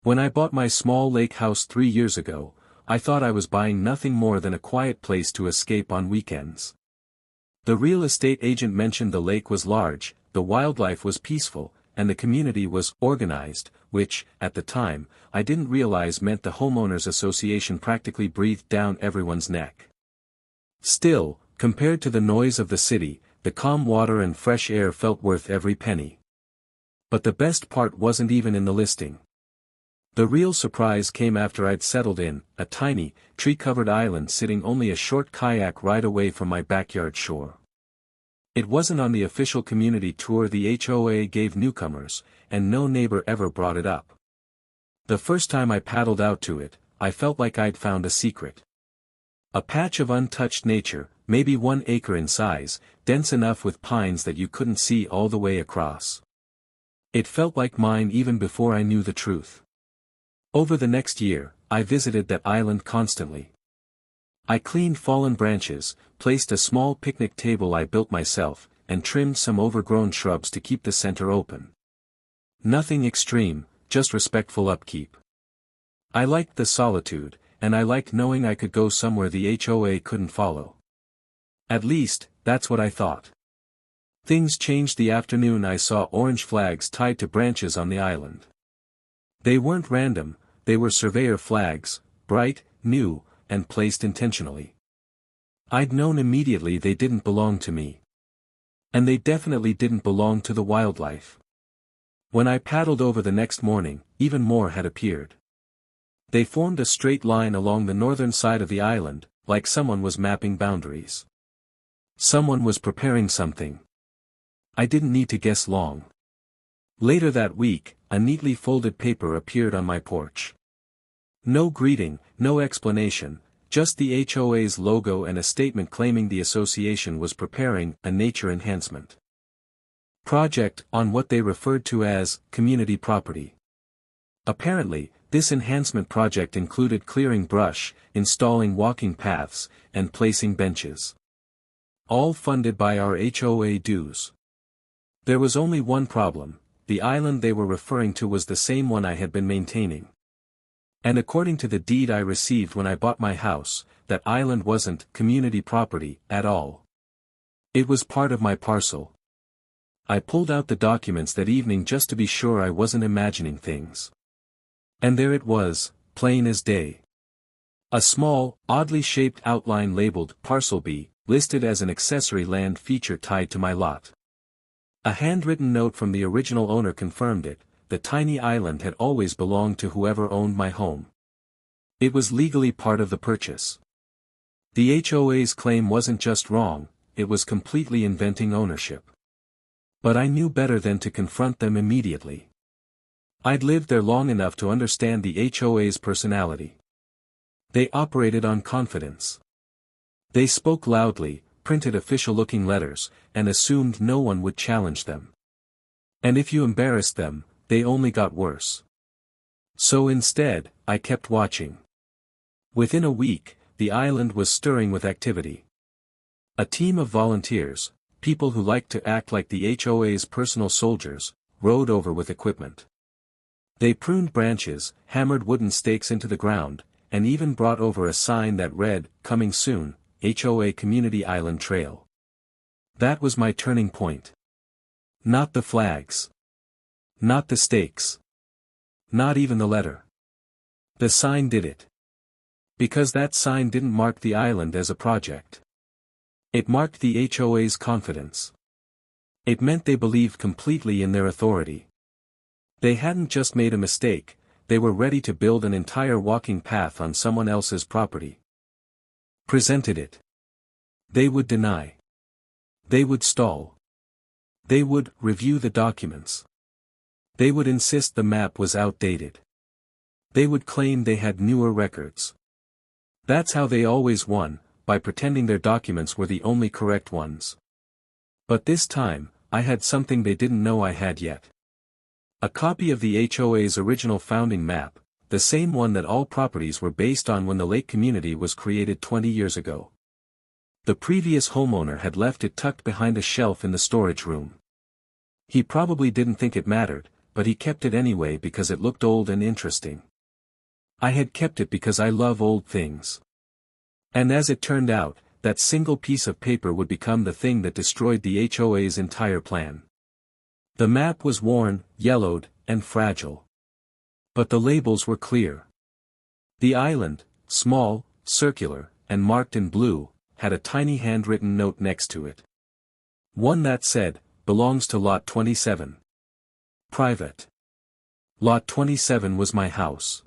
When I bought my small lake house 3 years ago, I thought I was buying nothing more than a quiet place to escape on weekends. The real estate agent mentioned the lake was large, the wildlife was peaceful, and the community was organized, which, at the time, I didn't realize meant the homeowners association practically breathed down everyone's neck. Still, compared to the noise of the city, the calm water and fresh air felt worth every penny. But the best part wasn't even in the listing. The real surprise came after I'd settled in, a tiny, tree-covered island sitting only a short kayak ride away from my backyard shore. It wasn't on the official community tour the HOA gave newcomers, and no neighbor ever brought it up. The first time I paddled out to it, I felt like I'd found a secret. A patch of untouched nature, maybe 1 acre in size, dense enough with pines that you couldn't see all the way across. It felt like mine even before I knew the truth. Over the next year, I visited that island constantly. I cleaned fallen branches, placed a small picnic table I built myself, and trimmed some overgrown shrubs to keep the center open. Nothing extreme, just respectful upkeep. I liked the solitude, and I liked knowing I could go somewhere the HOA couldn't follow. At least, that's what I thought. Things changed the afternoon I saw orange flags tied to branches on the island. They weren't random, they were surveyor flags, bright, new, and placed intentionally. I'd known immediately they didn't belong to me. And they definitely didn't belong to the wildlife. When I paddled over the next morning, even more had appeared. They formed a straight line along the northern side of the island, like someone was mapping boundaries. Someone was preparing something. I didn't need to guess long. Later that week, a neatly folded paper appeared on my porch. No greeting, no explanation, just the HOA's logo and a statement claiming the association was preparing a nature enhancement project on what they referred to as community property. Apparently, this enhancement project included clearing brush, installing walking paths, and placing benches. All funded by our HOA dues. There was only one problem: the island they were referring to was the same one I had been maintaining. And according to the deed I received when I bought my house, that island wasn't community property at all. It was part of my parcel. I pulled out the documents that evening just to be sure I wasn't imagining things. And there it was, plain as day. A small, oddly shaped outline labeled Parcel B, listed as an accessory land feature tied to my lot. A handwritten note from the original owner confirmed it: the tiny island had always belonged to whoever owned my home. It was legally part of the purchase. The HOA's claim wasn't just wrong, it was completely inventing ownership. But I knew better than to confront them immediately. I'd lived there long enough to understand the HOA's personality. They operated on confidence. They spoke loudly, printed official-looking letters, and assumed no one would challenge them. And if you embarrassed them, they only got worse. So instead, I kept watching. Within a week, the island was stirring with activity. A team of volunteers, people who liked to act like the HOA's personal soldiers, rode over with equipment. They pruned branches, hammered wooden stakes into the ground, and even brought over a sign that read, "Coming soon, HOA Community Island Trail." That was my turning point. Not the flags. Not the stakes. Not even the letter. The sign did it. Because that sign didn't mark the island as a project. It marked the HOA's confidence. It meant they believed completely in their authority. They hadn't just made a mistake, they were ready to build an entire walking path on someone else's property. Presented it. They would deny. They would stall. They would review the documents. They would insist the map was outdated. They would claim they had newer records. That's how they always won, by pretending their documents were the only correct ones. But this time, I had something they didn't know I had yet. A copy of the HOA's original founding map, the same one that all properties were based on when the lake community was created 20 years ago. The previous homeowner had left it tucked behind a shelf in the storage room. He probably didn't think it mattered, but he kept it anyway because it looked old and interesting. I had kept it because I love old things. And as it turned out, that single piece of paper would become the thing that destroyed the HOA's entire plan. The map was worn, yellowed, and fragile. But the labels were clear. The island, small, circular, and marked in blue, had a tiny handwritten note next to it. One that said, "Belongs to Lot 27. Private." Lot 27 was my house.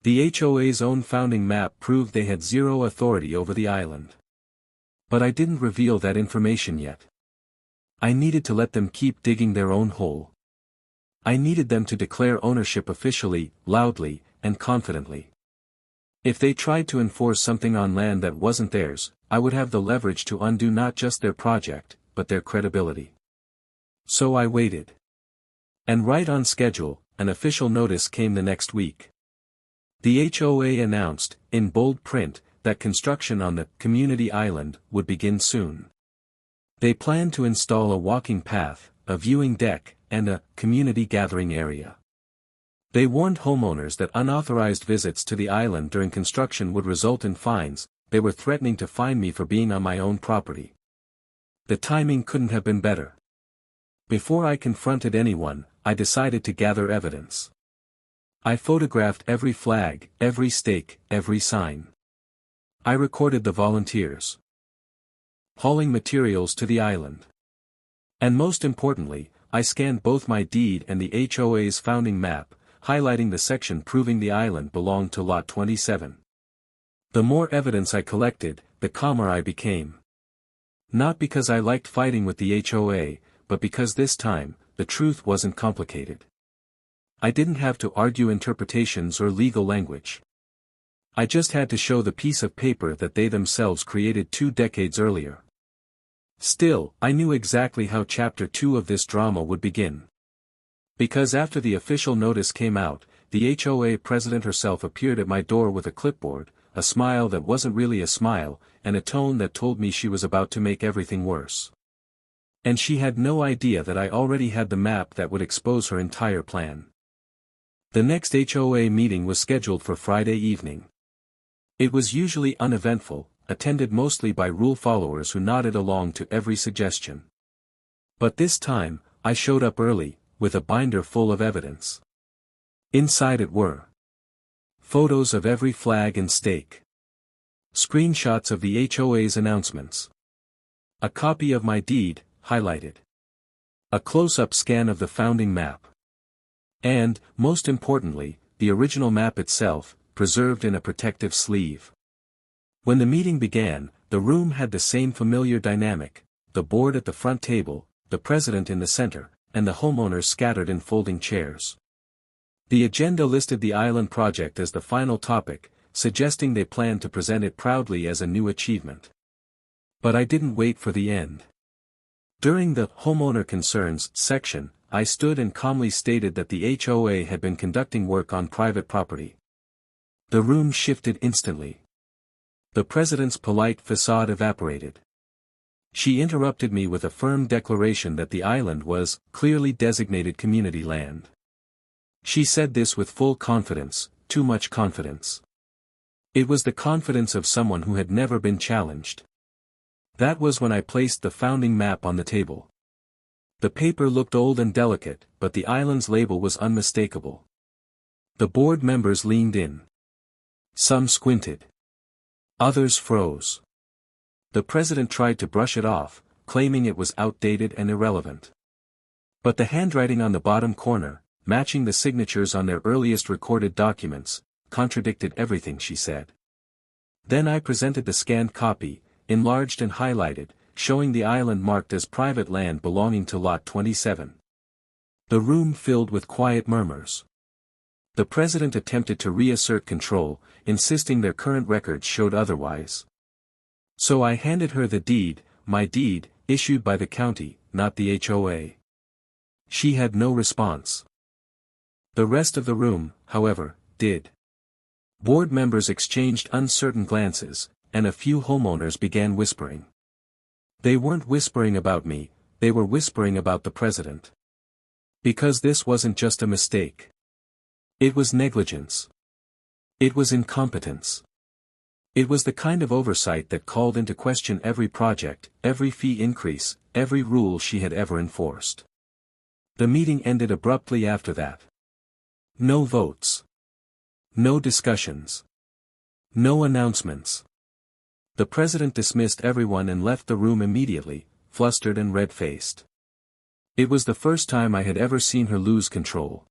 The HOA's own founding map proved they had zero authority over the island. But I didn't reveal that information yet. I needed to let them keep digging their own hole. I needed them to declare ownership officially, loudly, and confidently. If they tried to enforce something on land that wasn't theirs, I would have the leverage to undo not just their project, but their credibility. So I waited. And right on schedule, an official notice came the next week. The HOA announced, in bold print, that construction on the community island would begin soon. They planned to install a walking path, a viewing deck, and a community gathering area. They warned homeowners that unauthorized visits to the island during construction would result in fines. They were threatening to fine me for being on my own property. The timing couldn't have been better. Before I confronted anyone, I decided to gather evidence. I photographed every flag, every stake, every sign. I recorded the volunteers hauling materials to the island. And most importantly, I scanned both my deed and the HOA's founding map, highlighting the section proving the island belonged to Lot 27. The more evidence I collected, the calmer I became. Not because I liked fighting with the HOA, but because this time, the truth wasn't complicated. I didn't have to argue interpretations or legal language. I just had to show the piece of paper that they themselves created 2 decades earlier. Still, I knew exactly how Chapter 2 of this drama would begin. Because after the official notice came out, the HOA president herself appeared at my door with a clipboard, a smile that wasn't really a smile, and a tone that told me she was about to make everything worse. And she had no idea that I already had the map that would expose her entire plan. The next HOA meeting was scheduled for Friday evening. It was usually uneventful, attended mostly by rule followers who nodded along to every suggestion. But this time, I showed up early, with a binder full of evidence. Inside it were photos of every flag and stake, screenshots of the HOA's announcements, a copy of my deed, highlighted, a close-up scan of the founding map, and, most importantly, the original map itself, preserved in a protective sleeve. When the meeting began, the room had the same familiar dynamic, the board at the front table, the president in the center, and the homeowners scattered in folding chairs. The agenda listed the island project as the final topic, suggesting they planned to present it proudly as a new achievement. But I didn't wait for the end. During the homeowner concerns section, I stood and calmly stated that the HOA had been conducting work on private property. The room shifted instantly. The president's polite facade evaporated. She interrupted me with a firm declaration that the island was clearly designated community land. She said this with full confidence, too much confidence. It was the confidence of someone who had never been challenged. That was when I placed the founding map on the table. The paper looked old and delicate, but the island's label was unmistakable. The board members leaned in. Some squinted. Others froze. The president tried to brush it off, claiming it was outdated and irrelevant. But the handwriting on the bottom corner, matching the signatures on their earliest recorded documents, contradicted everything she said. Then I presented the scanned copy, enlarged and highlighted, showing the island marked as private land belonging to Lot 27. The room filled with quiet murmurs. The president attempted to reassert control, insisting their current records showed otherwise. So I handed her the deed, my deed, issued by the county, not the HOA. She had no response. The rest of the room, however, did. Board members exchanged uncertain glances, and a few homeowners began whispering. They weren't whispering about me, they were whispering about the president. Because this wasn't just a mistake. It was negligence. It was incompetence. It was the kind of oversight that called into question every project, every fee increase, every rule she had ever enforced. The meeting ended abruptly after that. No votes. No discussions. No announcements. The president dismissed everyone and left the room immediately, flustered and red-faced. It was the first time I had ever seen her lose control.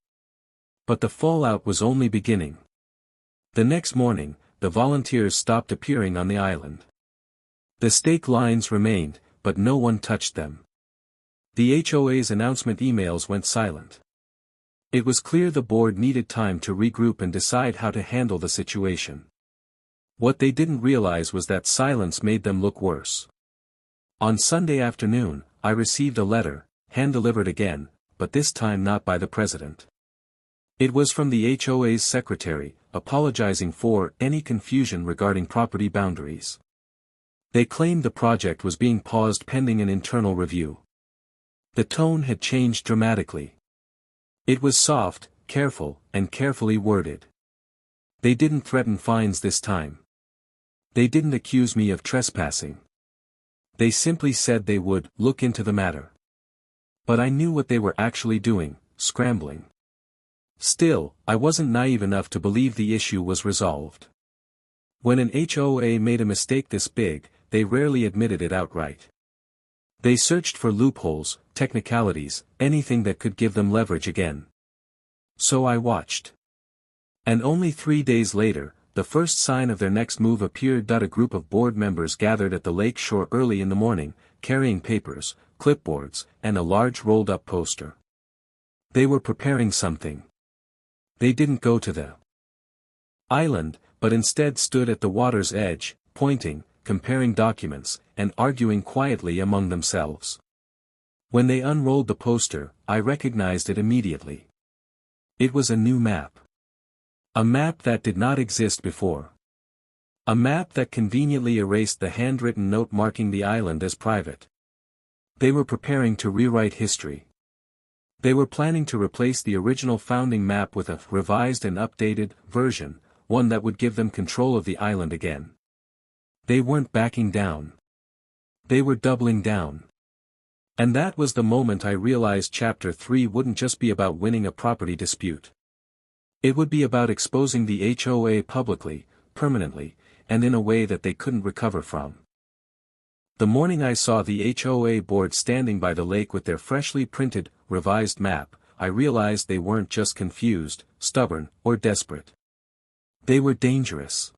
But the fallout was only beginning. The next morning, the volunteers stopped appearing on the island. The stake lines remained, but no one touched them. The HOA's announcement emails went silent. It was clear the board needed time to regroup and decide how to handle the situation. What they didn't realize was that silence made them look worse. On Sunday afternoon, I received a letter, hand-delivered again, but this time not by the president. It was from the HOA's secretary, apologizing for any confusion regarding property boundaries. They claimed the project was being paused pending an internal review. The tone had changed dramatically. It was soft, careful, and carefully worded. They didn't threaten fines this time. They didn't accuse me of trespassing. They simply said they would look into the matter. But I knew what they were actually doing, scrambling. Still, I wasn't naive enough to believe the issue was resolved. When an HOA made a mistake this big, they rarely admitted it outright. They searched for loopholes, technicalities, anything that could give them leverage again. So I watched. And only 3 days later, the first sign of their next move appeared. A group of board members gathered at the lake shore early in the morning, carrying papers, clipboards, and a large rolled-up poster. They were preparing something. They didn't go to the island, but instead stood at the water's edge, pointing, comparing documents, and arguing quietly among themselves. When they unrolled the poster, I recognized it immediately. It was a new map. A map that did not exist before. A map that conveniently erased the handwritten note marking the island as private. They were preparing to rewrite history. They were planning to replace the original founding map with a revised and updated version, one that would give them control of the island again. They weren't backing down. They were doubling down. And that was the moment I realized Chapter 3 wouldn't just be about winning a property dispute. It would be about exposing the HOA publicly, permanently, and in a way that they couldn't recover from. The morning I saw the HOA board standing by the lake with their freshly printed, revised map, I realized they weren't just confused, stubborn, or desperate. They were dangerous.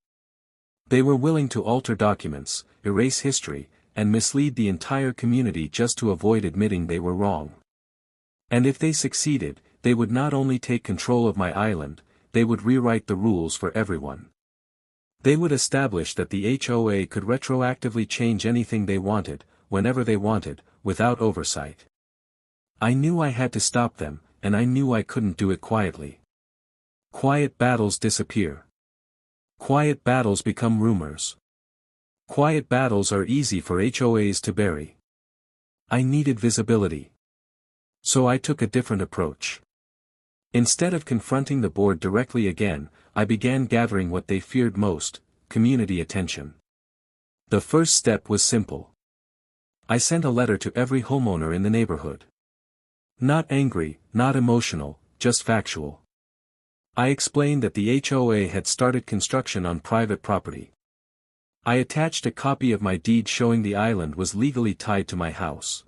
They were willing to alter documents, erase history, and mislead the entire community just to avoid admitting they were wrong. And if they succeeded, they would not only take control of my island, they would rewrite the rules for everyone. They would establish that the HOA could retroactively change anything they wanted, whenever they wanted, without oversight. I knew I had to stop them, and I knew I couldn't do it quietly. Quiet battles disappear. Quiet battles become rumors. Quiet battles are easy for HOAs to bury. I needed visibility. So I took a different approach. Instead of confronting the board directly again, I began gathering what they feared most, community attention. The first step was simple. I sent a letter to every homeowner in the neighborhood. Not angry, not emotional, just factual. I explained that the HOA had started construction on private property. I attached a copy of my deed showing the island was legally tied to my house.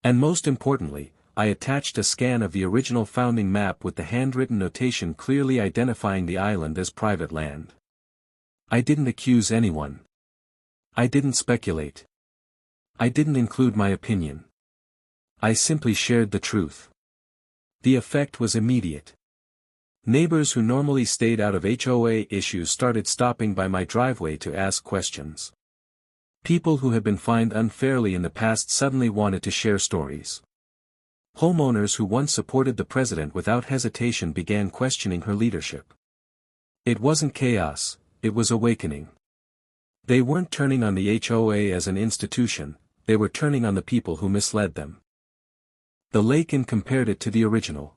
And most importantly, I attached a scan of the original founding map with the handwritten notation clearly identifying the island as private land. I didn't accuse anyone. I didn't speculate. I didn't include my opinion. I simply shared the truth. The effect was immediate. Neighbors who normally stayed out of HOA issues started stopping by my driveway to ask questions. People who had been fined unfairly in the past suddenly wanted to share stories. Homeowners who once supported the president without hesitation began questioning her leadership. It wasn't chaos, it was awakening. They weren't turning on the HOA as an institution, they were turning on the people who misled them. the lake and compared it to the original.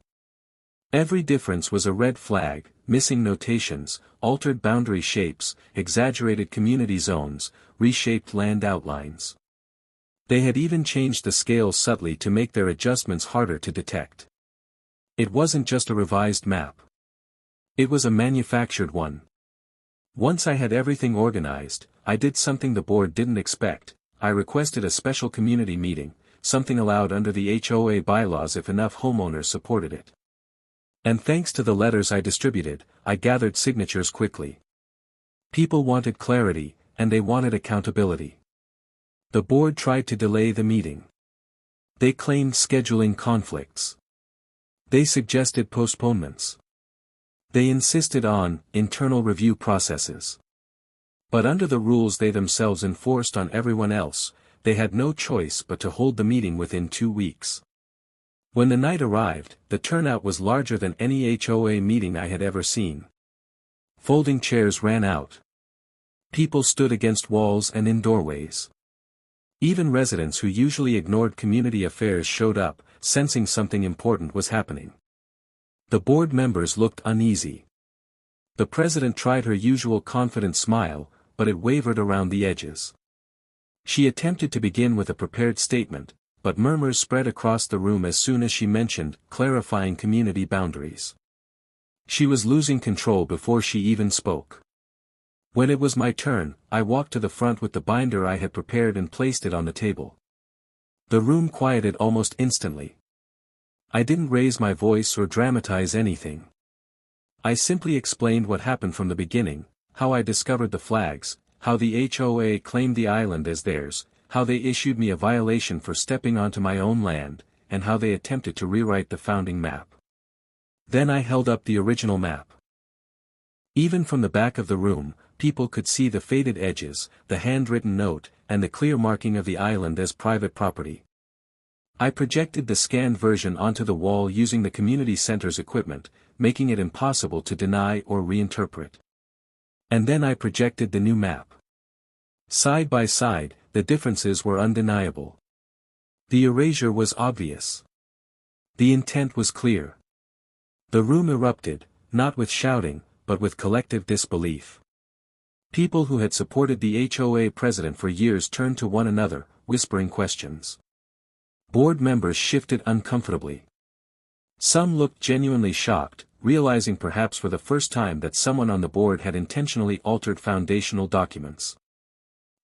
Every difference was a red flag: missing notations, altered boundary shapes, exaggerated community zones, reshaped land outlines. They had even changed the scales subtly to make their adjustments harder to detect. It wasn't just a revised map. It was a manufactured one. Once I had everything organized, I did something the board didn't expect. I requested a special community meeting, something allowed under the HOA bylaws if enough homeowners supported it. And thanks to the letters I distributed, I gathered signatures quickly. People wanted clarity, and they wanted accountability. The board tried to delay the meeting. They claimed scheduling conflicts. They suggested postponements. They insisted on internal review processes. But under the rules they themselves enforced on everyone else, they had no choice but to hold the meeting within 2 weeks. When the night arrived, the turnout was larger than any HOA meeting I had ever seen. Folding chairs ran out. People stood against walls and in doorways. Even residents who usually ignored community affairs showed up, sensing something important was happening. The board members looked uneasy. The president tried her usual confident smile, but it wavered around the edges. She attempted to begin with a prepared statement, but murmurs spread across the room as soon as she mentioned clarifying community boundaries. She was losing control before she even spoke. When it was my turn, I walked to the front with the binder I had prepared and placed it on the table. The room quieted almost instantly. I didn't raise my voice or dramatize anything. I simply explained what happened from the beginning, how I discovered the flags, how the HOA claimed the island as theirs, how they issued me a violation for stepping onto my own land, and how they attempted to rewrite the founding map. Then I held up the original map. Even from the back of the room, people could see the faded edges, the handwritten note, and the clear marking of the island as private property. I projected the scanned version onto the wall using the community center's equipment, making it impossible to deny or reinterpret. And then I projected the new map. Side by side, the differences were undeniable. The erasure was obvious. The intent was clear. The room erupted, not with shouting, but with collective disbelief. People who had supported the HOA president for years turned to one another, whispering questions. Board members shifted uncomfortably. Some looked genuinely shocked, realizing perhaps for the first time that someone on the board had intentionally altered foundational documents.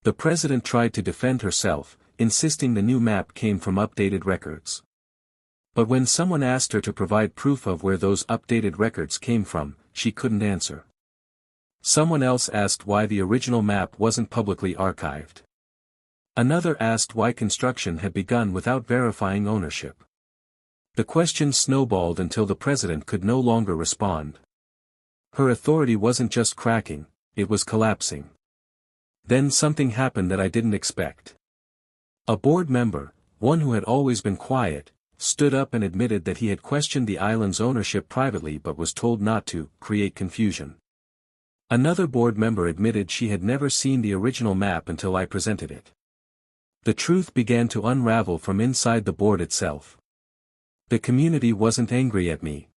The president tried to defend herself, insisting the new map came from updated records. But when someone asked her to provide proof of where those updated records came from, she couldn't answer. Someone else asked why the original map wasn't publicly archived. Another asked why construction had begun without verifying ownership. The questions snowballed until the president could no longer respond. Her authority wasn't just cracking, it was collapsing. Then something happened that I didn't expect. A board member, one who had always been quiet, stood up and admitted that he had questioned the island's ownership privately but was told not to create confusion. Another board member admitted she had never seen the original map until I presented it. The truth began to unravel from inside the board itself. The community wasn't angry at me.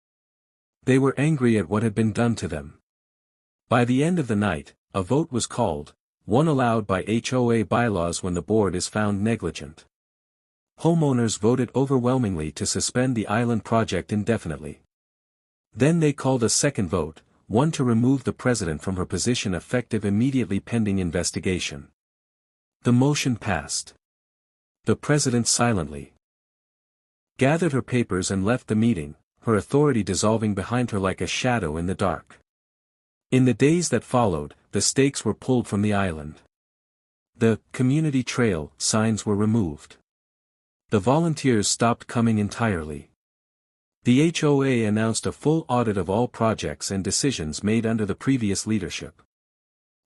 They were angry at what had been done to them. By the end of the night, a vote was called, one allowed by HOA bylaws when the board is found negligent. Homeowners voted overwhelmingly to suspend the island project indefinitely. Then they called a second vote, one to remove the president from her position effective immediately pending investigation. The motion passed. The president silently gathered her papers and left the meeting, her authority dissolving behind her like a shadow in the dark. In the days that followed, the stakes were pulled from the island. The community trail signs were removed. The volunteers stopped coming entirely. The HOA announced a full audit of all projects and decisions made under the previous leadership.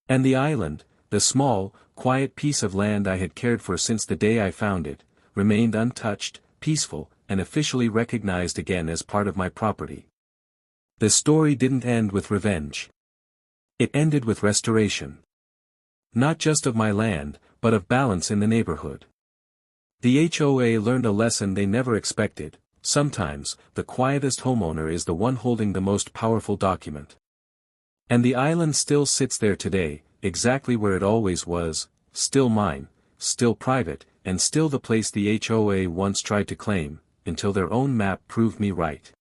And the island, the small, quiet piece of land I had cared for since the day I found it, remained untouched, peaceful, and officially recognized again as part of my property. The story didn't end with revenge. It ended with restoration. Not just of my land, but of balance in the neighborhood. The HOA learned a lesson they never expected: sometimes, the quietest homeowner is the one holding the most powerful document. And the island still sits there today, exactly where it always was, still mine, still private, and still the place the HOA once tried to claim, until their own map proved me right.